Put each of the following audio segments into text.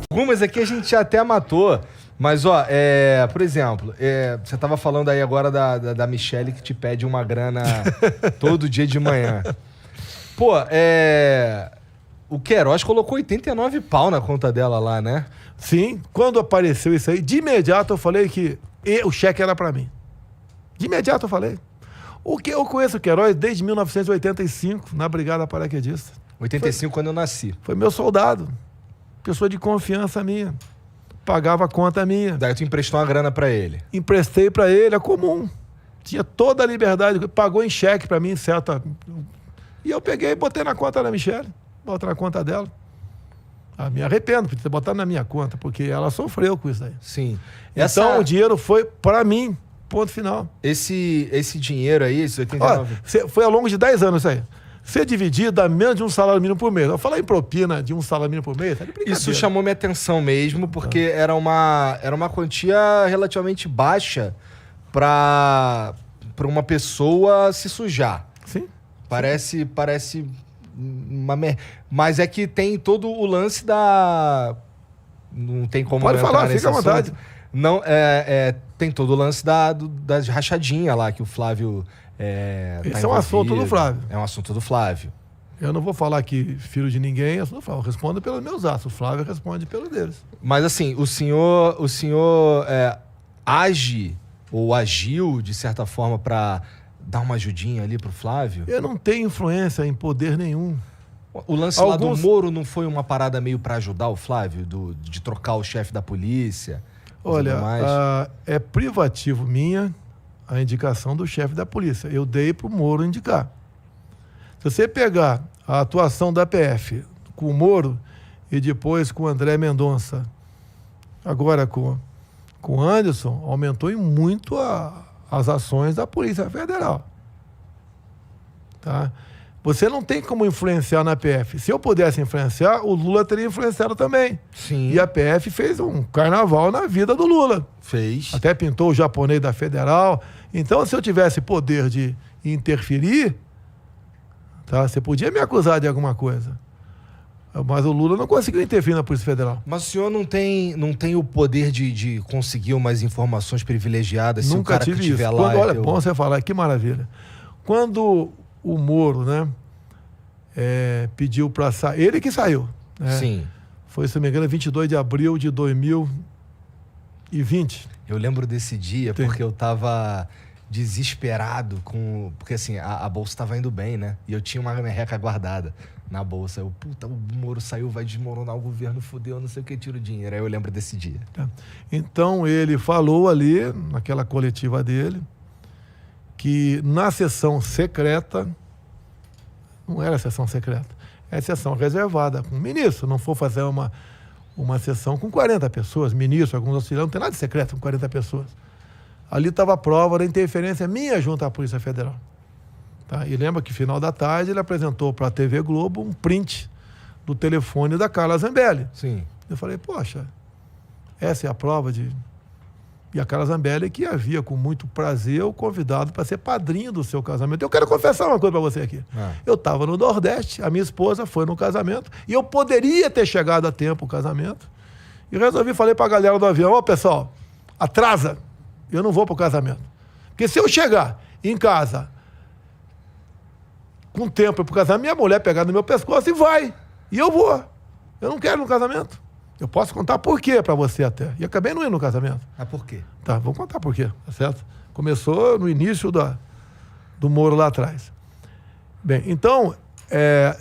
Algumas aqui a gente já até matou. Mas, ó, por exemplo, você tava falando aí agora da Michelle que te pede uma grana todo dia de manhã. Pô, o Queiroz colocou 89 pau na conta dela lá, né? Sim, quando apareceu isso aí, de imediato eu falei que o cheque era pra mim. De imediato eu falei. O que eu conheço o Queiroz desde 1985, na Brigada Paraquedista. 85, quando eu nasci. Foi meu soldado. Pessoa de confiança minha. Pagava a conta minha. Daí tu emprestou uma grana pra ele. Emprestei pra ele, é comum. Tinha toda a liberdade. Pagou em cheque pra mim, certo? E eu peguei e botei na conta da Michelle. Botei na conta dela. Me arrependo por ter botado na minha conta, porque ela sofreu com isso aí. Sim. Então o dinheiro foi pra mim. Ponto final. Esse dinheiro aí, esses 89... Foi ao longo de 10 anos isso aí. Ser dividido dá menos de um salário mínimo por mês. Eu falar em propina de um salário mínimo por mês, isso chamou minha atenção mesmo, porque era uma quantia relativamente baixa para uma pessoa se sujar. Sim. Parece uma mas é que tem todo o lance da... Não tem como... Pode falar, fica à vontade. Não, tem todo o lance das rachadinhas lá que o Flávio... Esse é um assunto do Flávio. É um assunto do Flávio. Eu não vou falar que filho de ninguém é assunto do Flávio. Eu respondo pelos meus atos. O Flávio responde pelos deles. Mas assim, o senhor age ou agiu, de certa forma, para dar uma ajudinha ali pro Flávio? Eu não tenho influência em poder nenhum. O lance lá do Moro não foi uma parada meio para ajudar o Flávio? De trocar o chefe da polícia? Olha, é privativo minha a indicação do chefe da polícia. Eu dei para o Moro indicar. Se você pegar a atuação da PF com o Moro e depois com o André Mendonça, agora com o Anderson, aumentou em muito as ações da Polícia Federal. Tá? Você não tem como influenciar na PF. Se eu pudesse influenciar, o Lula teria influenciado também. Sim. E a PF fez um carnaval na vida do Lula. Fez. Até pintou o japonês da Federal. Então, se eu tivesse poder de interferir, tá, você podia me acusar de alguma coisa. Mas o Lula não conseguiu intervir na Polícia Federal. Mas o senhor não tem o poder de conseguir umas informações privilegiadas? Nunca se o cara tive que estiver isso. lá... Olha, bom você falar, que maravilha. Quando o Moro, né, pediu para sair, ele que saiu. Né? Sim. Foi, se não me engano, 22 de abril de 2020. Eu lembro desse dia. Sim. Porque eu tava desesperado porque assim, a bolsa estava indo bem, né? E eu tinha uma merreca guardada na bolsa. O Moro saiu, vai desmoronar o governo, fudeu, não sei o que, tira o dinheiro. Aí eu lembro desse dia. Então ele falou ali, naquela coletiva dele, que na sessão secreta, não era sessão secreta, é sessão reservada com o ministro. Não for fazer uma sessão com 40 pessoas, ministro, alguns auxiliares, não tem nada de secreto com 40 pessoas. Ali estava a prova da interferência minha junto à Polícia Federal. Tá? E lembra que, final da tarde, ele apresentou para a TV Globo um print do telefone da Carla Zambelli. Sim. Eu falei, poxa, essa é a prova de... E a Carla Zambelli que havia, com muito prazer, o convidado para ser padrinho do seu casamento. Eu quero confessar uma coisa para você aqui. Eu estava no Nordeste, a minha esposa foi no casamento, e eu poderia ter chegado a tempo o casamento. E falei para a galera do avião, pessoal, atrasa, eu não vou para o casamento. Porque se eu chegar em casa com tempo para o casamento, minha mulher pegar no meu pescoço e vai. E eu vou. Eu não quero ir no casamento. Eu posso contar por quê para você até. E acabei não indo no casamento. Ah, por quê? Tá, vou contar por quê, tá certo? Começou no início do Moro lá atrás. Bem, então,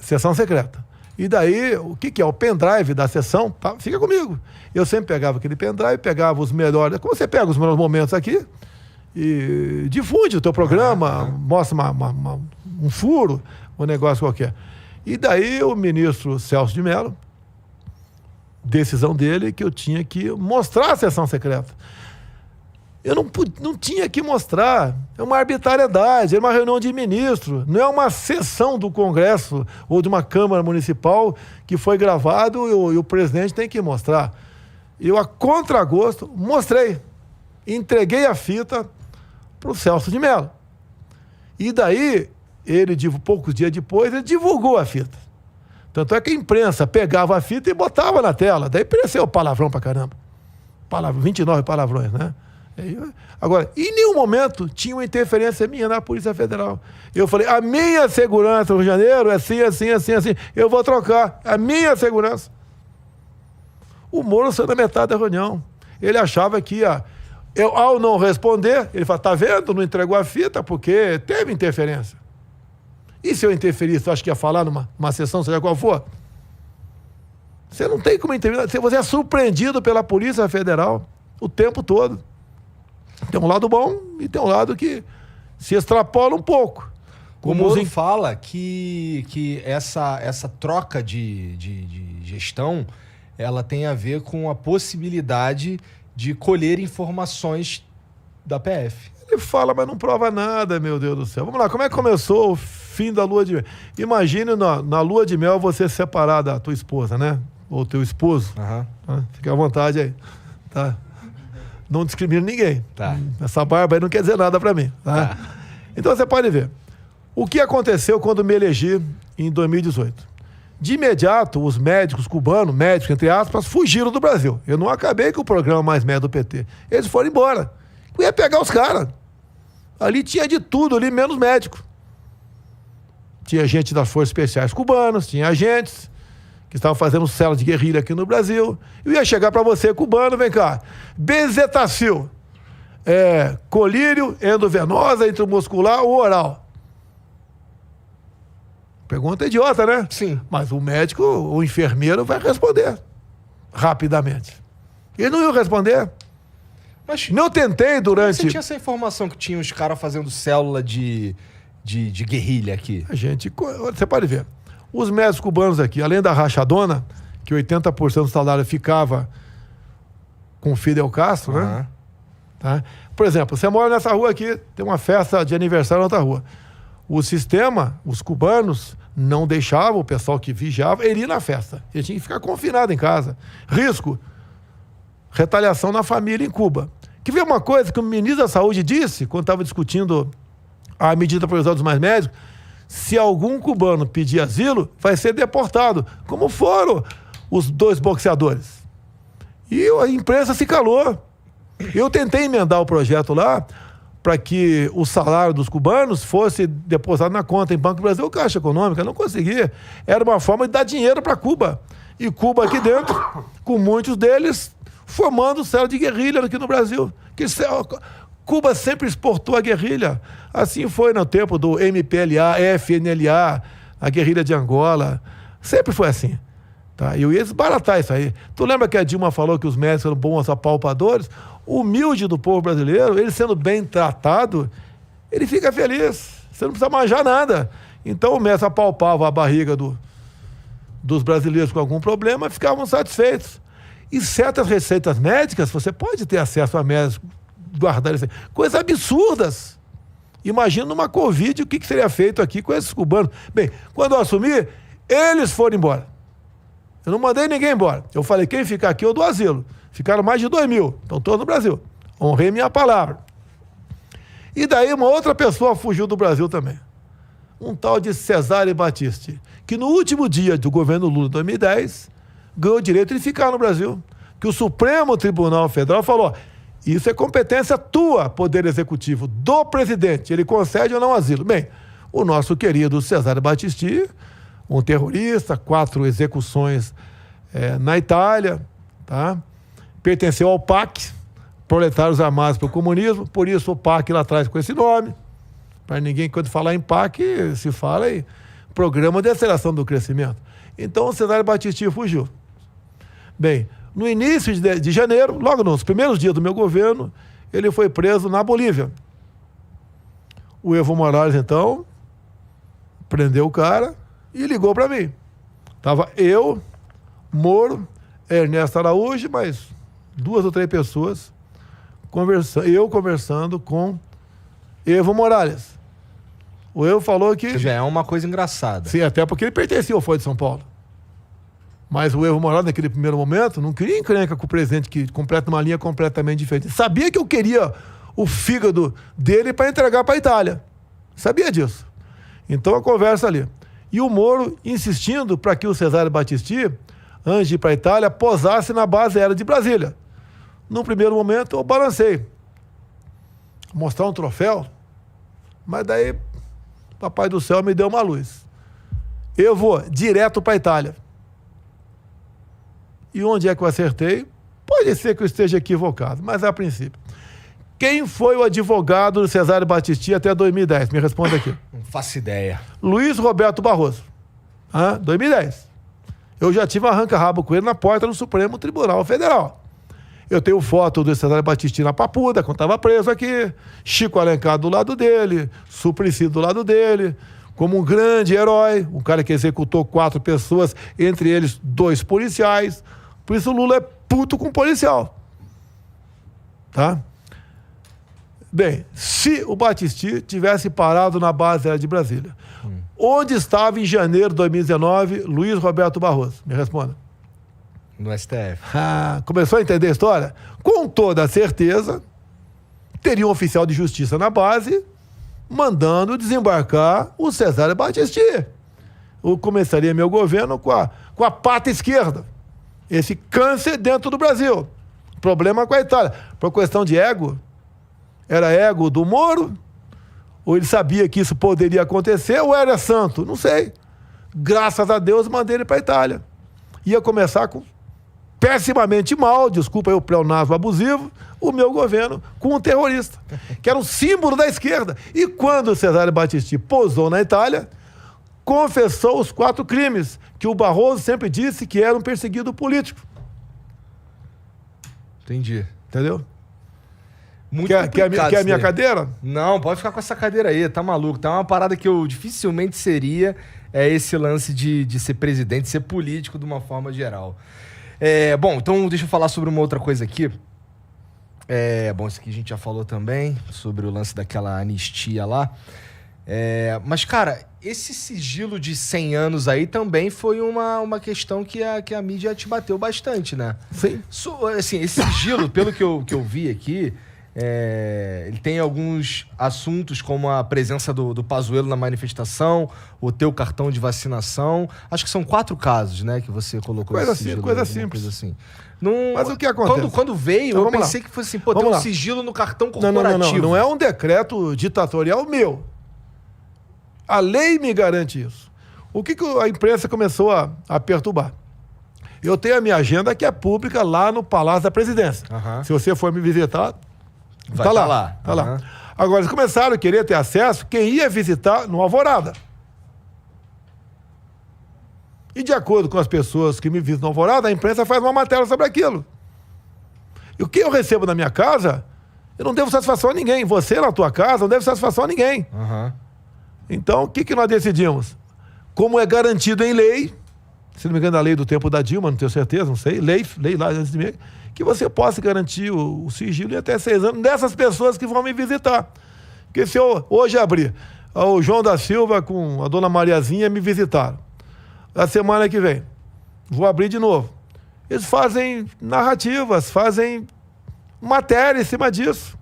sessão secreta. E daí, o que é? O pendrive da sessão, tá? Fica comigo. Eu sempre pegava aquele pendrive, pegava os melhores... Como você pega os melhores momentos aqui e difunde o teu programa, mostra um furo, um negócio qualquer. E daí o ministro Celso de Mello, decisão dele, que eu tinha que mostrar a sessão secreta. Eu não tinha que mostrar. É uma arbitrariedade, é uma reunião de ministro, não é uma sessão do Congresso ou de uma Câmara Municipal que foi gravado e o presidente tem que mostrar. Eu, a contragosto, mostrei. Entreguei a fita para o Celso de Mello. E daí, poucos dias depois, ele divulgou a fita. Tanto é que a imprensa pegava a fita e botava na tela. Daí pareceu palavrão pra caramba. 29 palavrões, né? Agora, em nenhum momento tinha uma interferência minha na Polícia Federal. Eu falei, a minha segurança no Rio de Janeiro é assim, assim, assim, assim. Eu vou trocar a minha segurança. O Moro saiu na metade da reunião. Ele achava que ao não responder, ele fala, tá vendo? Não entregou a fita porque teve interferência. E se eu interferisse, eu acho que ia falar numa sessão, seja qual for? Você não tem como intervir. Você é surpreendido pela Polícia Federal o tempo todo. Tem um lado bom e tem um lado que se extrapola um pouco. O Moro fala que essa troca de gestão, ela tem a ver com a possibilidade de colher informações da PF. Ele fala, mas não prova nada, meu Deus do céu. Vamos lá, como é que começou o fim da lua de mel? Imagine na lua de mel você separar da tua esposa, né? Ou teu esposo. Uhum. Tá? Fica à vontade aí. Tá? Não discrimina ninguém. Tá. Essa barba aí não quer dizer nada pra mim. Tá? Então você pode ver. O que aconteceu quando me elegi em 2018? De imediato, os médicos cubanos, médicos entre aspas, fugiram do Brasil. Eu não acabei com o programa Mais Médio do PT. Eles foram embora. Eu ia pegar os caras. Ali tinha de tudo, ali menos médico. Tinha gente das Forças Especiais cubanas, tinha agentes que estavam fazendo célula de guerrilha aqui no Brasil. Eu ia chegar para você, cubano, vem cá. Bezetacil, colírio, endovenosa, intramuscular ou oral? Pergunta idiota, né? Sim. Mas o médico, o enfermeiro vai responder rapidamente. Ele não ia responder. Mas não tentei durante... Você tinha essa informação que tinha os caras fazendo célula de guerrilha aqui? Você pode ver. Os médicos cubanos aqui, além da rachadona, que 80% do salário ficava com Fidel Castro, né? Tá? Por exemplo, você mora nessa rua aqui, tem uma festa de aniversário na outra rua. O sistema, os cubanos, não deixavam o pessoal que vigiava ele ir na festa. Ele tinha que ficar confinado em casa. Risco. Retaliação na família em Cuba. Que veio uma coisa que o ministro da Saúde disse, quando estava discutindo a medida provisória dos mais médicos, se algum cubano pedir asilo, vai ser deportado, como foram os 2 boxeadores. E a imprensa se calou. Eu tentei emendar o projeto lá para que o salário dos cubanos fosse depositado na conta em Banco do Brasil ou Caixa Econômica. Não consegui. Era uma forma de dar dinheiro para Cuba. E Cuba aqui dentro, com muitos deles formando célula de guerrilha aqui no Brasil. Cuba sempre exportou a guerrilha. Assim foi no tempo do MPLA, FNLA, a guerrilha de Angola. Sempre foi assim. Tá? E eu ia desbaratar isso aí. Tu lembra que a Dilma falou que os médicos eram bons apalpadores? O humilde do povo brasileiro, ele sendo bem tratado, ele fica feliz. Você não precisa manjar nada. Então o médico apalpava a barriga dos brasileiros com algum problema e ficavam satisfeitos. E certas receitas médicas, você pode ter acesso a médicos, guardar isso aí. Coisas absurdas. Imagina numa Covid o que seria feito aqui com esses cubanos. Bem, quando eu assumi, eles foram embora. Eu não mandei ninguém embora. Eu falei, quem ficar aqui eu dou asilo. Ficaram mais de 2.000. Estão todos no Brasil. Honrei minha palavra. E daí uma outra pessoa fugiu do Brasil também. Um tal de Cesare Battisti, que no último dia do governo Lula, 2010, ganhou o direito de ficar no Brasil. Que o Supremo Tribunal Federal falou, isso é competência tua, Poder Executivo, do presidente. Ele concede ou não asilo. Bem, o nosso querido Cesare Battisti, um terrorista, 4 execuções na Itália, tá? Pertenceu ao PAC, Proletários Armados pelo Comunismo, por isso o PAC lá atrás com esse nome. Para ninguém, quando falar em PAC, se fala em Programa de Aceleração do Crescimento. Então o Cesare Battisti fugiu. Bem, no início de janeiro, logo nos primeiros dias do meu governo, ele foi preso na Bolívia. O Evo Morales, então, prendeu o cara e ligou para mim. Tava eu, Moro, Ernesto Araújo, mais 2 ou 3 pessoas, conversando com Evo Morales. O Evo falou que... Já é uma coisa engraçada. Sim, até porque ele pertencia ao Folha de São Paulo. Mas o Evo Morales, naquele primeiro momento, não queria encrenca com o presidente que completa uma linha completamente diferente. Sabia que eu queria o fígado dele para entregar para a Itália. Sabia disso. Então a conversa ali. E o Moro insistindo para que o Cesare Battisti, antes de ir para a Itália, posasse na base aérea de Brasília. No primeiro momento, eu balancei. Mostrar um troféu, mas daí Papai do Céu me deu uma luz. Eu vou direto para a Itália. E onde é que eu acertei? Pode ser que eu esteja equivocado, mas a princípio. Quem foi o advogado do Cesare Battisti até 2010? Me responda aqui. Não faço ideia. Luiz Roberto Barroso. 2010. Eu já tive um arranca-rabo com ele na porta do Supremo Tribunal Federal. Eu tenho foto do Cesare Battisti na Papuda, quando estava preso aqui. Chico Alencar do lado dele. Suplicy do lado dele. Como um grande herói. Um cara que executou 4 pessoas, entre eles 2 policiais. Por isso o Lula é puto com policial. Tá? Bem, se o Battisti tivesse parado na base aérea de Brasília, onde estava em janeiro de 2019 Luiz Roberto Barroso? Me responda. No STF. Começou a entender a história? Com toda certeza, teria um oficial de justiça na base mandando desembarcar o Cesare Battisti. Eu começaria meu governo com a pata esquerda. Esse câncer dentro do Brasil. Problema com a Itália. Por questão de ego, era ego do Moro? Ou ele sabia que isso poderia acontecer? Ou era santo? Não sei. Graças a Deus, mandei ele para a Itália. Ia começar com pessimamente mal, desculpa aí o pleonasmo abusivo, o meu governo com um terrorista, que era um símbolo da esquerda. E quando o Cesare Battisti pousou na Itália, confessou os 4 crimes que o Barroso sempre disse que era um perseguido político. Entendi. Entendeu? Muito Quer a minha cadeira? Não, pode ficar com essa cadeira aí, tá maluco. Tá uma parada que eu dificilmente seria esse lance de ser presidente, ser político de uma forma geral. Bom, então deixa eu falar sobre uma outra coisa aqui. Bom, isso aqui a gente já falou também, sobre o lance daquela anistia lá. Mas, cara, esse sigilo de 100 anos aí também foi uma questão que a mídia te bateu bastante, né? Sim. Assim, esse sigilo, pelo que eu vi aqui, ele tem alguns assuntos como a presença do Pazuello na manifestação, o teu cartão de vacinação. Acho que são 4 casos, né, que você colocou esse sigilo. Coisa simples. Coisa assim. Mas o que acontece? Quando veio, então, eu pensei que fosse assim, tem um sigilo no cartão corporativo. Não é um decreto ditatorial meu. A lei me garante isso. O que a imprensa começou a perturbar? Eu tenho a minha agenda que é pública lá no Palácio da Presidência. Se você for me visitar, vai tá lá. Tá lá. Agora, eles começaram a querer ter acesso quem ia visitar no Alvorada. E de acordo com as pessoas que me visitam no Alvorada, a imprensa faz uma matéria sobre aquilo. E o que eu recebo na minha casa, eu não devo satisfação a ninguém. Você na tua casa não deve satisfação a ninguém. Então, o que nós decidimos? Como é garantido em lei, se não me engano, da lei do tempo da Dilma, não tenho certeza, não sei, lei lá antes de mim, que você possa garantir o sigilo em até 6 anos dessas pessoas que vão me visitar. Porque se eu hoje abrir, o João da Silva com a dona Mariazinha me visitaram. A semana que vem, vou abrir de novo. Eles fazem narrativas, fazem matéria em cima disso.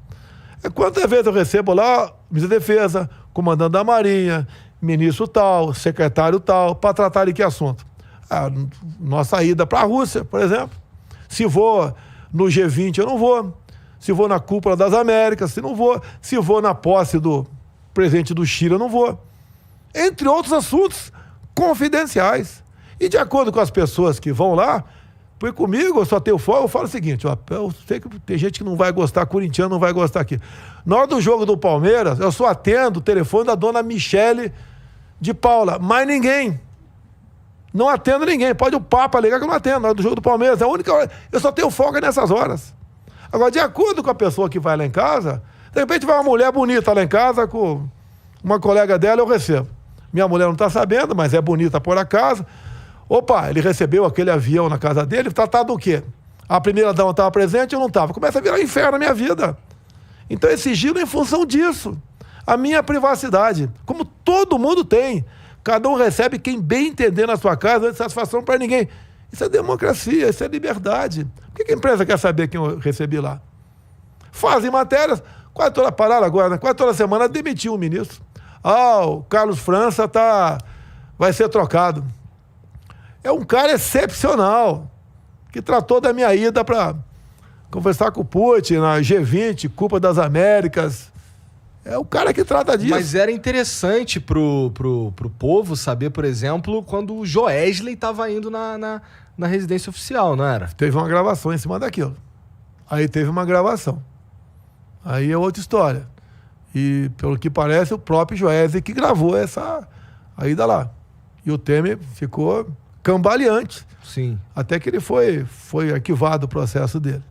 Quantas vezes eu recebo lá, ministro da Defesa, comandante da Marinha, ministro tal, secretário tal, para tratar de que assunto? Nossa ida para a Rússia, por exemplo. Se vou no G20, eu não vou. Se vou na Cúpula das Américas, não vou. Se vou na posse do presidente do Chile, eu não vou. Entre outros assuntos confidenciais. E de acordo com as pessoas que vão lá, porque comigo eu só tenho foco, eu falo o seguinte, eu sei que tem gente que não vai gostar, corintiano não vai gostar aqui. Na hora do jogo do Palmeiras, eu só atendo o telefone da dona Michele de Paula, mais ninguém. Não atendo ninguém. Pode o Papa ligar que eu não atendo. Na hora do jogo do Palmeiras, é a única hora. Eu só tenho folga nessas horas. Agora, de acordo com a pessoa que vai lá em casa, de repente vai uma mulher bonita lá em casa com uma colega dela, eu recebo. Minha mulher não está sabendo, mas é bonita por acaso. Opa, ele recebeu aquele avião na casa dele, tratado do quê? A primeira dama estava presente, eu não estava. Começa a virar um inferno na minha vida. Então, esse sigilo é em função disso. A minha privacidade, como todo mundo tem. Cada um recebe quem bem entender na sua casa, não é satisfação para ninguém. Isso é democracia, isso é liberdade. Por que a imprensa quer saber quem eu recebi lá? Fazem matérias, quase toda parada agora, né? Quase toda semana demitiu um ministro. O Carlos França vai ser trocado. É um cara excepcional, que tratou da minha ida para conversar com o Putin na G20, Copa das Américas. É o cara que trata disso. Mas era interessante pro povo saber, por exemplo, quando o Joesley estava indo na residência oficial, não era? Teve uma gravação em cima daquilo. Aí teve uma gravação. Aí é outra história. E, pelo que parece, o próprio Joesley que gravou essa ida lá. E o Temer ficou cambaleante. Sim. Até que ele foi arquivado o processo dele.